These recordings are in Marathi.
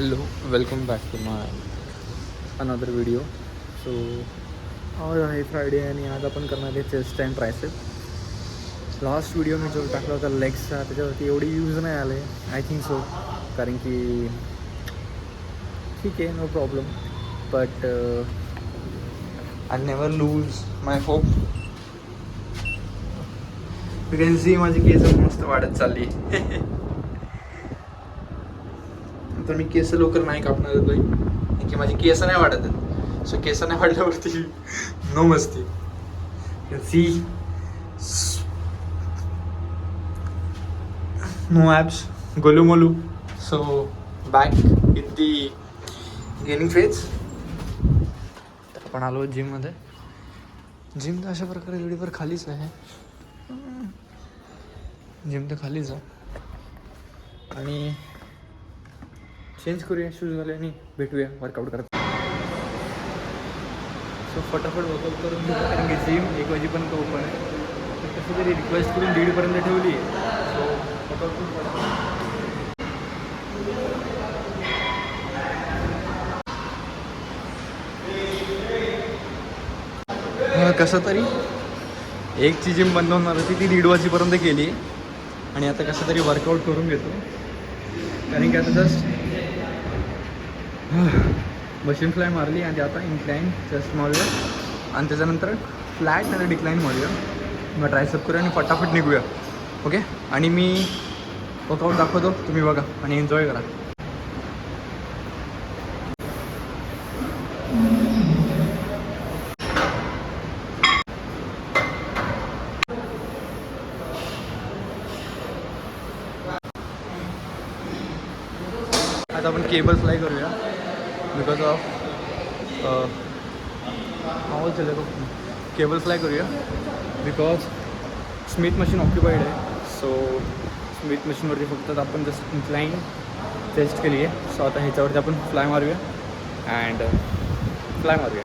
Hello, welcome back to my another video. So आज आहे फ्रायडे आणि आज आपण करणार आहे chest and tricep. Last video मी जो टाकला होता लेग्सचा त्याच्यावरती एवढी व्ह्यूज नाही आले आय थिंक सो, कारण की ठीक आहे no problem, but I never lose my hope. You can see माझी केस मस्त वाढत चालली. तर मी केस लवकर नाही कापणार आहे भाई, की माझी केस नाही वाढत आहेत. सो केस नाही वाढल्यावरती नो मस्ती. सी नो ॲप्स गोलू मोलू. So back with the gaining phase. तर आपण आलो जिममध्ये. जिम तर अशा प्रकारे व्हिडिओवर खालीच आहे. जिम तर खालीच आहे आणि चेंज करूया शूजवाले आणि भेटूया वर्कआउट करत. सो फटाफट वर्कआउट करून घेऊ, कारण की जिम 1 वाजेपर्यंत ओपन आहे. कशी तरी रिक्वेस्ट करून 1:30 ठेवली आहे. सो वर्कआउट करून कसं तरी 1ची जिम बंद होणार होती, ती 1:30 वाजेपर्यंत केली आणि आता कसं तरी वर्कआउट करून घेतो, कारण की आता जस्ट मशीन फ्लाय मारली आणि आता इन्क्लाइन चेस्ट मारूया आणि त्याच्यानंतर फ्लॅट आणि डिक्लाईन मारूया. मग ट्रायसेप करूया आणि फटाफट निघूया. ओके, आणि मी वर्कआउट दाखवतो, तुम्ही बघा आणि एन्जॉय करा. आता आपण केबल फ्लाय करूया बिकॉज ऑफ आवाज झाला तो. केबल फ्लाय करूया बिकॉज स्मिथ मशीन ऑक्युपाईड आहे. सो स्मिथ मशीनवरती फक्त आपण जस्ट इन्क्लाइन टेस्ट केली आहे. सो आता ह्याच्यावरती आपण फ्लाय मारूया अँड फ्लाय मारूया.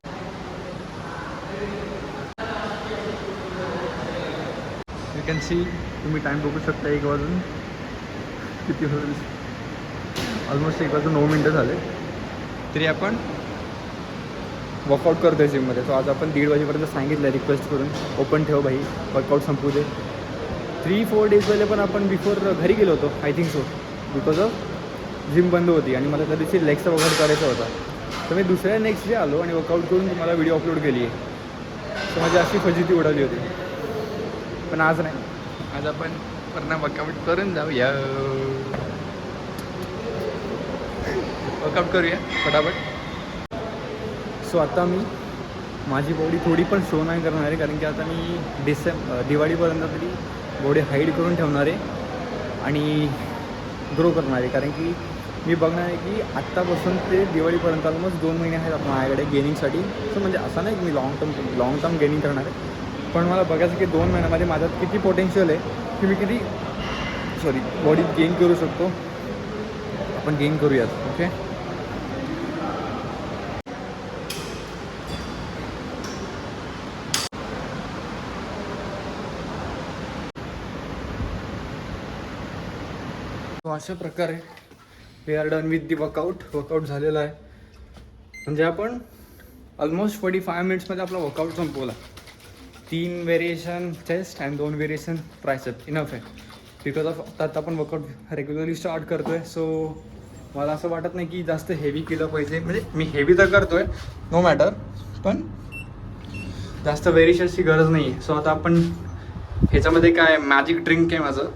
यू कॅन सी, तुम्ही टाईम बघू शकता 1 वाजून किती होईल. ऑलमोस्ट 1 वाजून 9 मिनटं झाले तरी आपण वर्कआउट करतो आहे जिममध्ये. सो आज आपण 1:30 वाजेपर्यंत सांगितलं रिक्वेस्ट करून ओपन ठेव भाई, वर्कआउट संपू दे. 3-4 डेज पहिले पण आपण बिफोर घरी गेलो होतो I think so, because of gym बंद होती आणि मला त्या दिवशी लेगचा वर्कआउट करायचा होता. तर मी दुसऱ्या नेक्स्ट डे आलो आणि वर्कआउट करून तुम्हाला व्हिडिओ अपलोड केली आहे. सो माझी अशी फजिती उडाली होती. पण आज नाही, आज आपण पूर्ण वर्कआउट करून जाऊया. वर्कआउट करूया फटाफट. सो आता मी माझी बॉडी थोडी पण शो नाही करणार आहे, कारण की आता मी दिवाळीपर्यंत तरी बॉडी हाईड करून ठेवणार आहे आणि ग्रो करणार आहे. कारण की मी बघणार आहे की आत्तापासून ते दिवाळीपर्यंत ऑलमोस्ट 2 महिने आहेत आपण माझ्याकडे गेनिंगसाठी. सो म्हणजे असं नाही की मी लॉंग टर्म गेनिंग करणार आहे, पण मला बघायचं की 2 महिन्यामध्ये माझ्यात किती पोटेन्शियल आहे की मी किती बॉडी गेन करू शकतो. आपण गेन करूयात. ओके, अशा प्रकारे we are done with the workout झालेला आहे. म्हणजे आपण ऑलमोस्ट 45 मिनिट्समध्ये आपला वर्कआउट संपवला. 3 variation chest and 2 variation tricep enough आहे. बिकॉज ऑफ आता आपण वर्कआउट रेग्युलरली स्टार्ट करतो आहे. सो मला असं वाटत नाही की जास्त हेवी केलं पाहिजे. म्हणजे मी हेवी तर करतो आहे नो मॅटर, पण जास्त व्हेरिएशन्सची गरज नाही आहे. सो आता आपण ह्याच्यामध्ये काय मॅजिक ड्रिंक आहे माझं.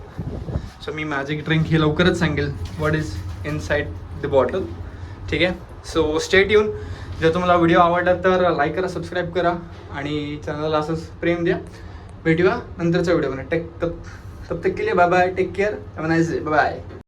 सो मी मॅजिक ड्रिंक हे लवकरच सांगेल what is inside the bottle. ठीक आहे, सो स्टे ट्यून. जर तुम्हाला व्हिडिओ आवडला तर लाईक करा, सबस्क्राईब करा आणि चॅनलला असंच प्रेम द्या. भेटूया नंतरच्या व्हिडिओमध्ये. तब तक के लिए bye bye, take care, have a nice day, bye bye.